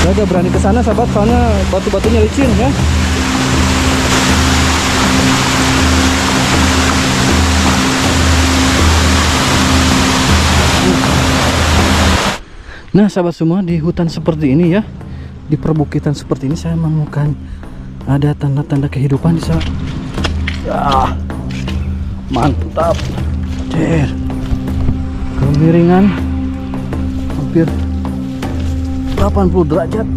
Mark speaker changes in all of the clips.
Speaker 1: Saya agak berani ke sana sahabat, soalnya batu-batunya licin ya. Nah sahabat semua, di hutan seperti ini ya, di perbukitan seperti ini saya menemukan ada tanda-tanda kehidupan di sana. Ya, mantap. Kemiringan hampir 80 derajat.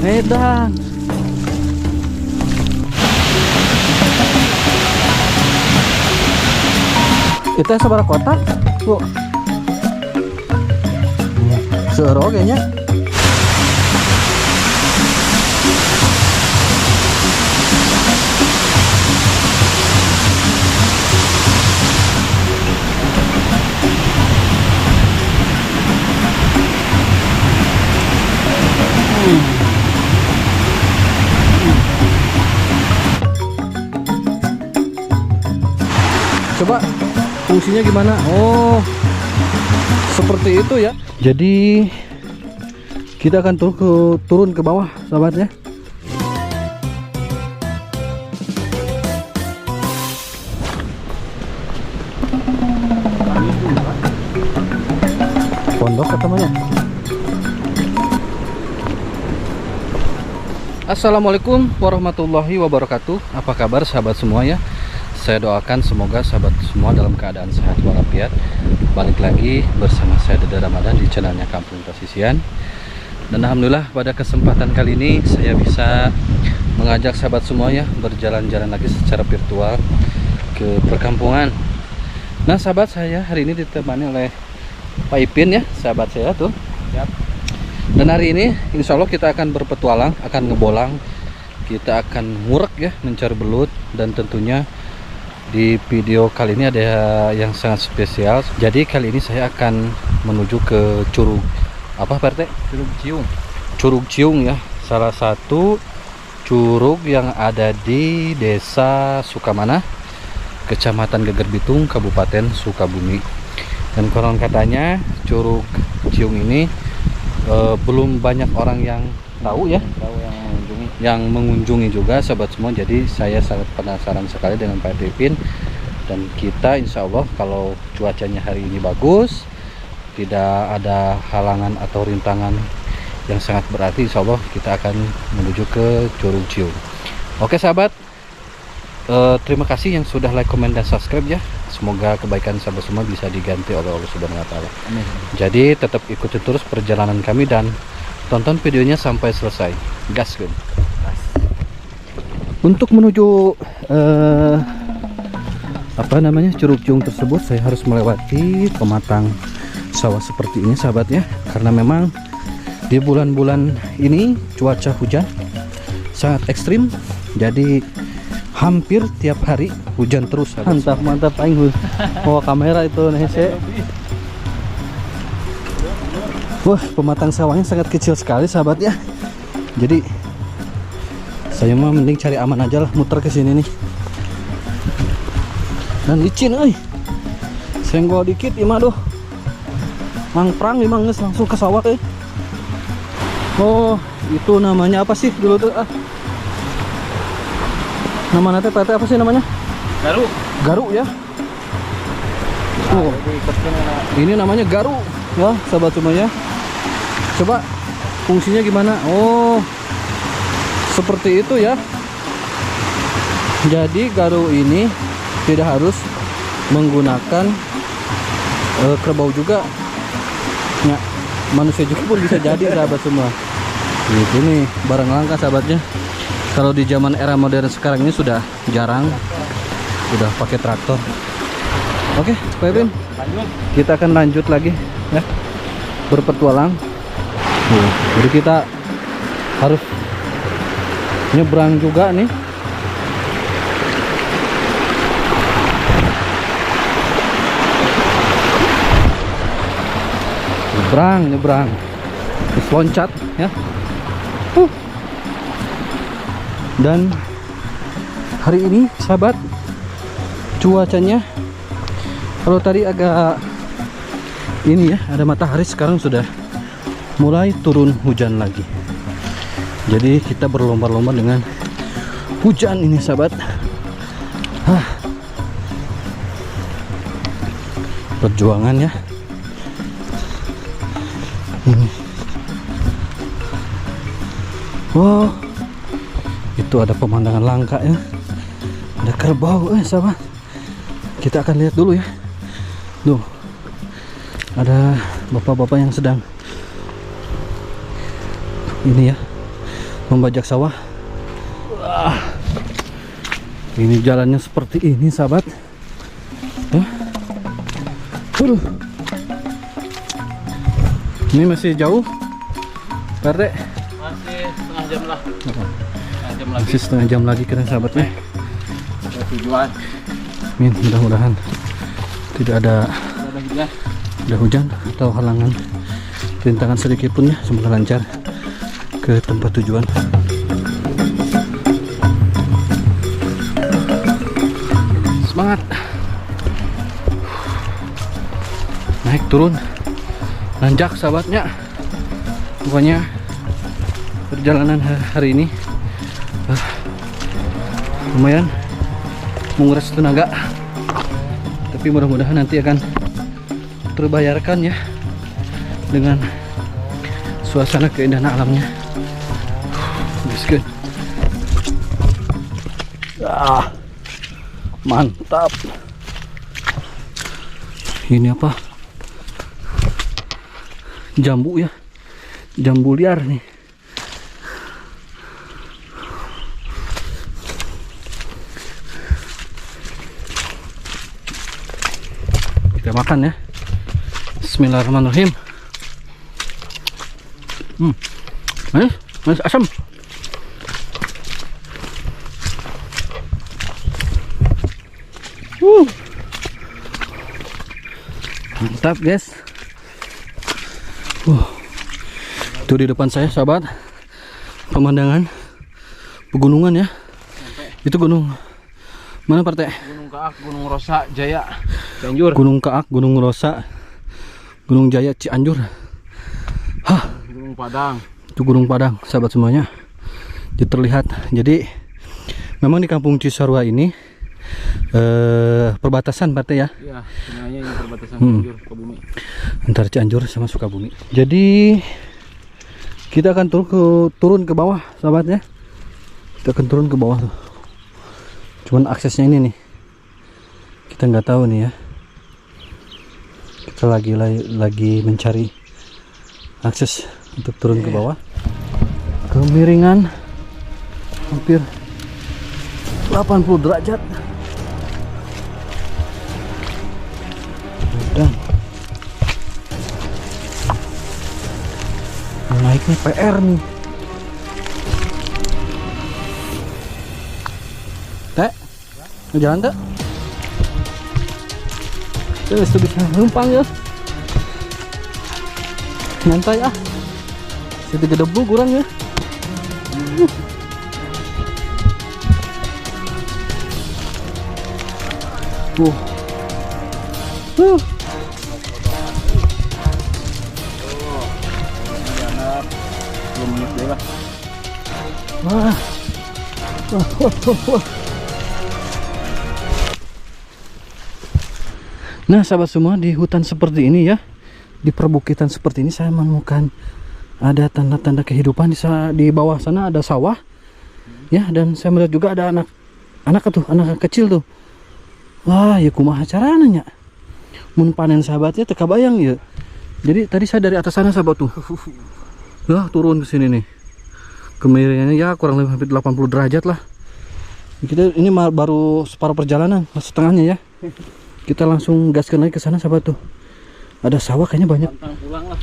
Speaker 1: Medan. Kita seberapa kota? Tuh. Seru kayaknya. Coba fungsinya gimana? Oh, seperti itu ya. Jadi kita akan turun ke bawah, sahabat ya. Pondok katanya. Assalamualaikum warahmatullahi wabarakatuh. Apa kabar sahabat semua ya? Saya doakan semoga sahabat semua dalam keadaan sehat walafiat. Balik lagi bersama saya Deda Ramadan di channelnya Kampung Pasisian. Dan alhamdulillah pada kesempatan kali ini saya bisa mengajak sahabat semua ya berjalan-jalan lagi secara virtual ke perkampungan. Nah sahabat, saya hari ini ditemani oleh Pak Ipin ya, sahabat saya tuh. Dan hari ini insya Allah kita akan berpetualang, akan ngebolang, kita akan ngurek ya, mencari belut. Dan tentunya di video kali ini ada yang sangat spesial. Jadi kali ini saya akan menuju ke Curug apa Pak RT? Curug Ciung. Curug Ciung ya, salah satu curug yang ada di Desa Sukamana, Kecamatan Geger Bitung, Kabupaten Sukabumi. Dan konon katanya Curug Ciung ini belum banyak orang yang tahu ya, yang mengunjungi juga sahabat semua. Jadi saya sangat penasaran sekali dengan Pak Devin. Dan kita insya Allah kalau cuacanya hari ini bagus, tidak ada halangan atau rintangan yang sangat berarti, insya Allah kita akan menuju ke Curug Ciung. Oke sahabat, terima kasih yang sudah like, comment, dan subscribe ya. Semoga kebaikan sahabat semua bisa diganti oleh Allah Subhanahu wa Ta'ala. Jadi tetap ikuti terus perjalanan kami dan tonton videonya sampai selesai. Gas kan. Untuk menuju apa namanya Curug Ciung tersebut, saya harus melewati pematang sawah seperti ini sahabat ya, karena memang di bulan-bulan ini cuaca hujan sangat ekstrim. Jadi hampir tiap hari hujan terus. Mantap mantap aing bawa kamera itu nese. Wah, pematang sawahnya sangat kecil sekali sahabat ya. Jadi saya mah mending cari aman aja lah, muter ke sini nih. Dan licin euy. Senggol dikit imah doh. Mangprang imah geus langsung ke sawah euy. Oh, itu namanya apa sih dulu tuh? Nama nanti PT apa sih namanya? Garu. Garu ya. Oh, ini namanya garu ya sahabat semuanya. Coba fungsinya gimana? Oh, seperti itu ya. Jadi garu ini tidak harus menggunakan kerbau juga ya, manusia juga pun bisa jadi sahabat semua. Gitu nih, barang langka sahabatnya. Kalau di zaman era modern sekarang ini sudah jarang, sudah pakai traktor. Oke, Pak Ipin, kita akan lanjut lagi ya, berpetualang. Jadi kita harus nyebrang juga nih. Nyebrang terus loncat ya. Dan hari ini sahabat, cuacanya kalau tadi agak ini ya, ada matahari. Sekarang sudah mulai turun hujan lagi. Jadi kita berlomba-lomba dengan hujan ini sahabat. Perjuangan ya. Wow, itu ada pemandangan langka ya. Ada kerbau sahabat. Kita akan lihat dulu ya. Tuh, ada bapak-bapak yang sedang ini ya, membajak sawah. Ini jalannya seperti ini sahabat. Ini masih jauh, Perde?
Speaker 2: Masih setengah jam lah.
Speaker 1: Masih setengah jam lagi kira sahabatnya.
Speaker 2: Ada tujuan.
Speaker 1: Amin, mudah-mudahan tidak ada hujan atau halangan rintangan sedikit pun ya. Semoga lancar ke tempat tujuan. Semangat. Naik turun nanjak sahabatnya. Pokoknya perjalanan hari ini lumayan menguras tenaga, tapi mudah-mudahan nanti akan terbayarkan ya dengan suasana keindahan alamnya. Good. Mantap. Ini apa? Jambu ya, jambu liar nih. Kita makan ya. Bismillahirrahmanirrahim. Manis asam. Mantap guys. Itu di depan saya sahabat, pemandangan pegunungan ya. Itu gunung mana Parte?
Speaker 2: Gunung Kaak, Gunung Rosa, Jaya, Cianjur.
Speaker 1: Gunung Kaak, Gunung Rosa, Gunung Jaya, Cianjur.
Speaker 2: Gunung Padang.
Speaker 1: Itu Gunung Padang sahabat semuanya. Jadi terlihat. Jadi memang di kampung Cisarua ini perbatasan Parte ya.
Speaker 2: Iya, sebenarnya ini perbatasan Cianjur, Sukabumi.
Speaker 1: Antara Cianjur sama Sukabumi. Jadi kita akan turun ke bawah sahabatnya. Kita akan turun ke bawah tuh. Cuman aksesnya ini nih, kita nggak tahu nih ya. Kita lagi mencari akses untuk turun ke bawah. Kemiringan hampir 80 derajat. Dan naiknya PR nih. Teh, jalan tak? Terus bisa numpang ya. Nyantai ah. Sedikit debu kurang ya. Wah. Nah sahabat semua, di hutan seperti ini ya, di perbukitan seperti ini saya menemukan ada tanda-tanda kehidupan. Di bawah sana ada sawah ya, dan saya melihat juga ada anak kecil tuh. Wah ya kumaha caranya mun panen sahabatnya teka bayang ya. Jadi tadi saya dari atas sana sahabat tuh ya turun ke sini nih, kemiringannya ya kurang lebih hampir 80 derajat lah. Kita ini baru separuh perjalanan, setengahnya ya. Kita langsung gaskan lagi ke sana sahabat tuh. Ada sawah kayaknya banyak.
Speaker 2: Tantang pulang lah.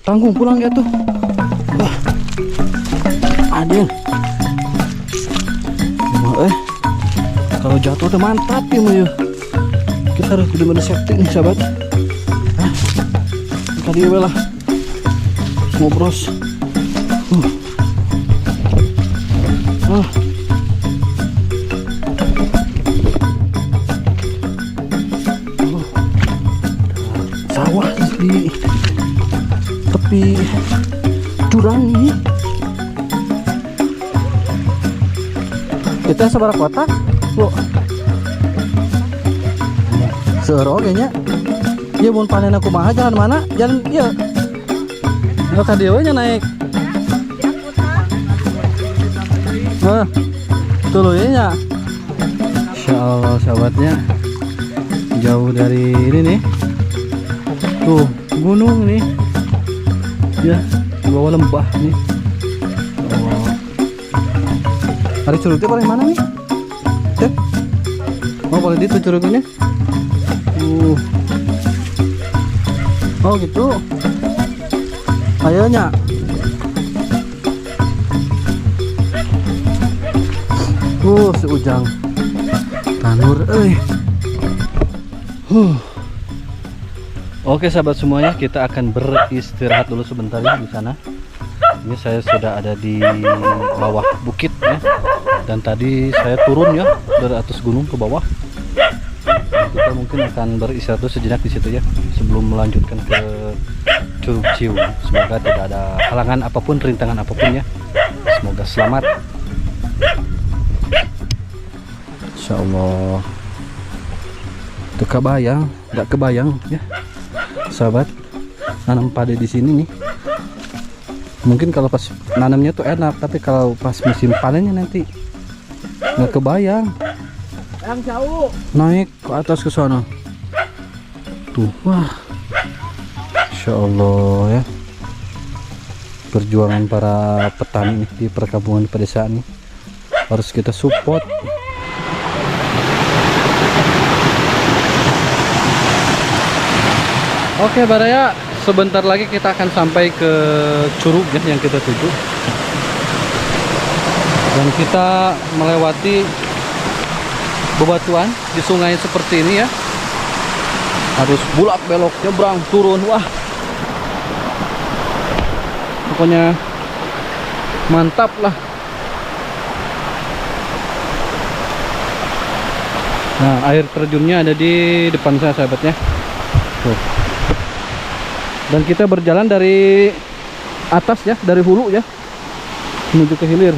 Speaker 1: Tanggung pulang ya tuh. Wah. Adil. Kalau jatuh udah mantap ya mau ya. Kita harus benar-benar safety nih sahabat. Tadi lah ngobros. tepi jurang ini. Kita seberapa kotak? Lo seero kayaknya. Iya mau panen aku mah jalan mana? Jalan iya. Nggak kadewanya naik. Nah, tuh ya. Insya Allah sahabatnya jauh dari ini nih. Tuh gunung nih. Ya di bawah lembah nih. Oh. Hari curugnya paling mana nih? Ya? Oh paling itu curugnya. Oh gitu. Ayonya. Seujang tanur Oke sahabat semuanya, kita akan beristirahat dulu sebentar ya di sana. Ini saya sudah ada di bawah bukit ya. Dan tadi saya turun ya dari atas gunung ke bawah. Kita mungkin akan beristirahat dulu sejenak di situ ya sebelum melanjutkan ke Curug Ciu. Semoga tidak ada halangan apapun, rintangan apapun ya. Semoga selamat. Insya Allah. Nggak kebayang ya, sahabat, nanam padi di sini nih. Mungkin kalau pas nanamnya tuh enak, tapi kalau pas musim panennya nanti nggak kebayang.
Speaker 2: Yang jauh.
Speaker 1: Naik ke atas ke sana. Tuh, wah, Insya Allah ya. Perjuangan para petani nih di perkampungan pedesaan nih harus kita support. Oke Baraya, sebentar lagi kita akan sampai ke curug ya, yang kita tuju. Dan kita melewati bebatuan di sungai seperti ini ya. Harus bulak belok, nyebrang, turun, wah. Pokoknya mantap lah. Nah, air terjunnya ada di depan saya sahabatnya. Tuh. Dan kita berjalan dari atas ya, dari hulu ya menuju ke hilir.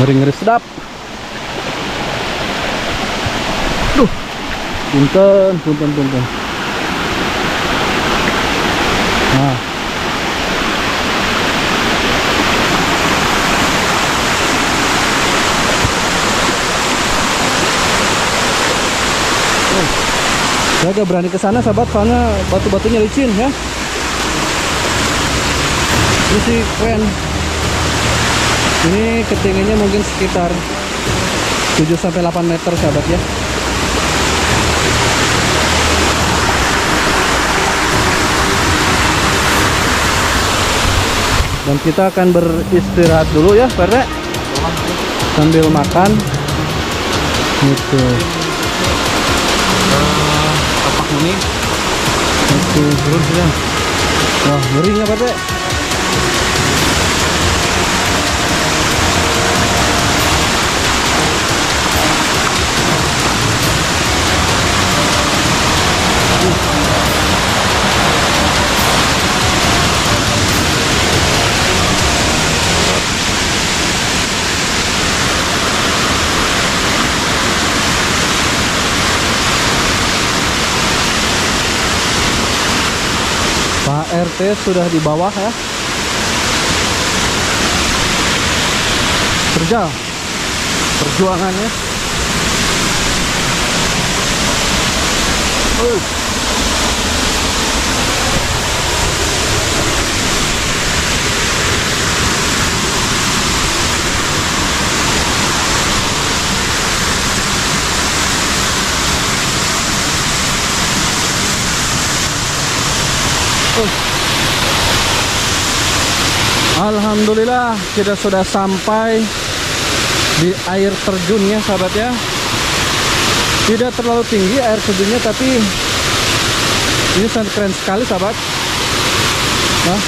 Speaker 1: Ngeri-ngeri sedap. Duh, punten. Nah, saya agak berani ke sana sahabat, karena batu-batunya licin ya. Ini sih keren. Ini ketinggiannya mungkin sekitar 7-8 meter sahabat ya. Dan kita akan beristirahat dulu ya Perde, sambil makan gitu.
Speaker 2: Tapak ini
Speaker 1: Oke, turun sudah. Wah, ngeri nggak Pak Teh? Pak RT sudah di bawah ya. Kerja perjuangannya. Alhamdulillah kita sudah sampai di air terjunnya sahabat ya. Tidak terlalu tinggi air terjunnya, tapi ini sangat keren sekali sahabat. Nah,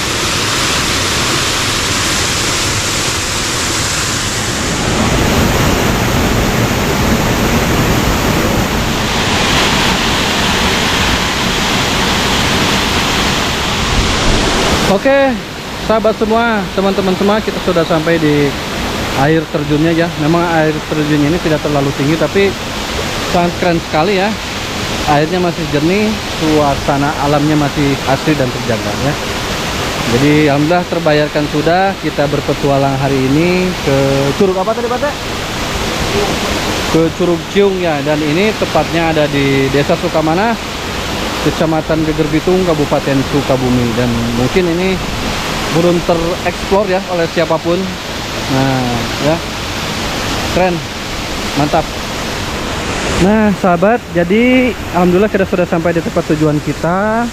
Speaker 1: Oke, sahabat semua, teman-teman semua, kita sudah sampai di air terjunnya ya. Memang air terjun ini tidak terlalu tinggi, tapi sangat keren sekali ya. Airnya masih jernih, suasana alamnya masih asri dan terjaga ya. Jadi alhamdulillah terbayarkan sudah. Kita berpetualang hari ini ke Curug apa tadi Pak Teh? Ke Curug Ciung ya. Dan ini tepatnya ada di Desa Sukamana, Kecamatan Geger Bitung, Kabupaten Sukabumi. Dan mungkin ini belum tereksplor ya oleh siapapun. Nah ya, keren, mantap. Nah sahabat, jadi alhamdulillah kita sudah sampai di tempat tujuan kita.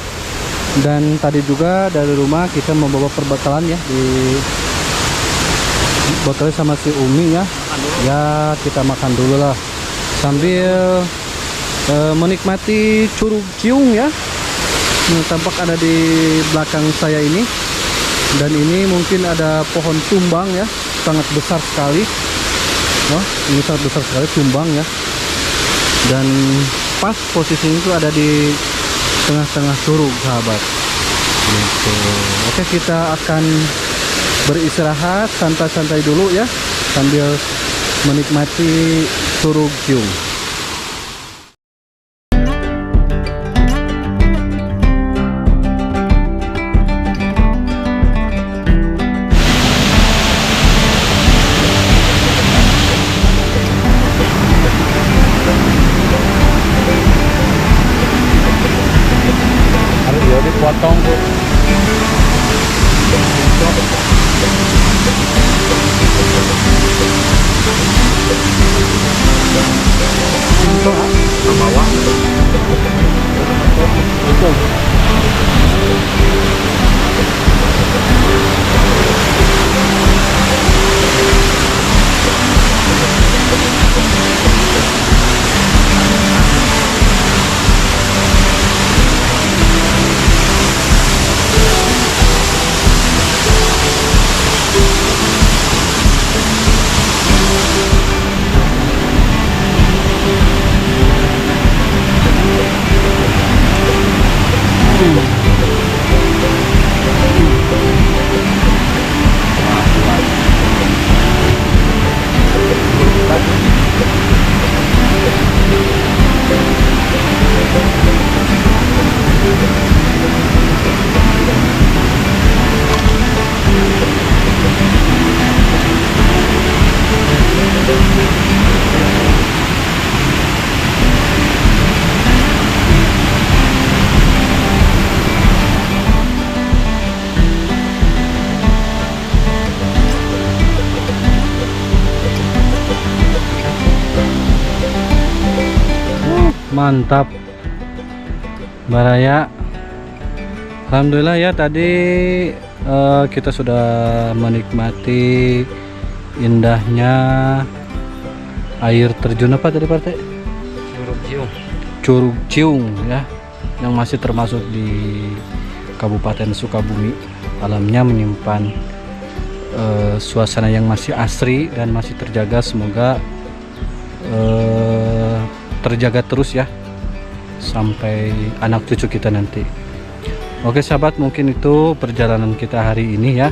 Speaker 1: Dan tadi juga dari rumah kita membawa perbekalan ya, di botalnya sama si Umi ya. Ya kita makan dulu lah sambil menikmati Curug Ciung ya. Nah, tampak ada di belakang saya ini. Dan ini mungkin ada pohon tumbang ya, sangat besar sekali. Wah, ini sangat besar sekali tumbang ya. Dan pas posisinya itu ada di tengah-tengah curug sahabat gitu. Oke, kita akan beristirahat santai-santai dulu ya, sambil menikmati Curug Ciung.
Speaker 2: Potong tuh. Ke bawah. Betul.
Speaker 1: Mantap Baraya. Alhamdulillah ya, tadi kita sudah menikmati indahnya air terjun apa tadi Pak?
Speaker 2: Curug Ciung.
Speaker 1: Curug Ciung ya, yang masih termasuk di Kabupaten Sukabumi. Alamnya menyimpan suasana yang masih asri dan masih terjaga. Semoga terjaga terus ya sampai anak cucu kita nanti. Oke sahabat, mungkin itu perjalanan kita hari ini ya.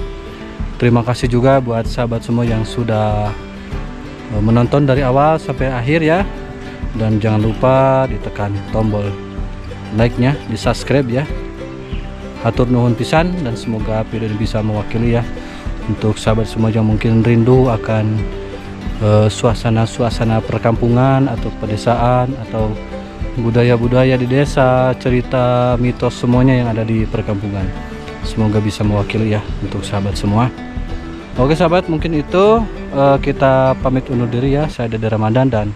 Speaker 1: Terima kasih juga buat sahabat semua yang sudah menonton dari awal sampai akhir ya. Dan jangan lupa ditekan tombol like-nya, di subscribe ya. Hatur nuhun pisan, dan semoga video ini bisa mewakili ya untuk sahabat semua yang mungkin rindu akan suasana-suasana perkampungan atau pedesaan atau budaya-budaya di desa, cerita, mitos semuanya yang ada di perkampungan. Semoga bisa mewakili ya untuk sahabat semua. Oke sahabat, mungkin itu kita pamit undur diri ya. Saya Dede Ramadan dan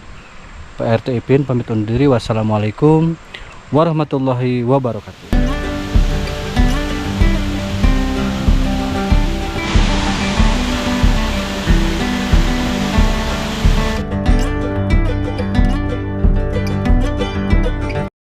Speaker 1: Pak RT Ipin pamit undur diri. Wassalamualaikum warahmatullahi wabarakatuh.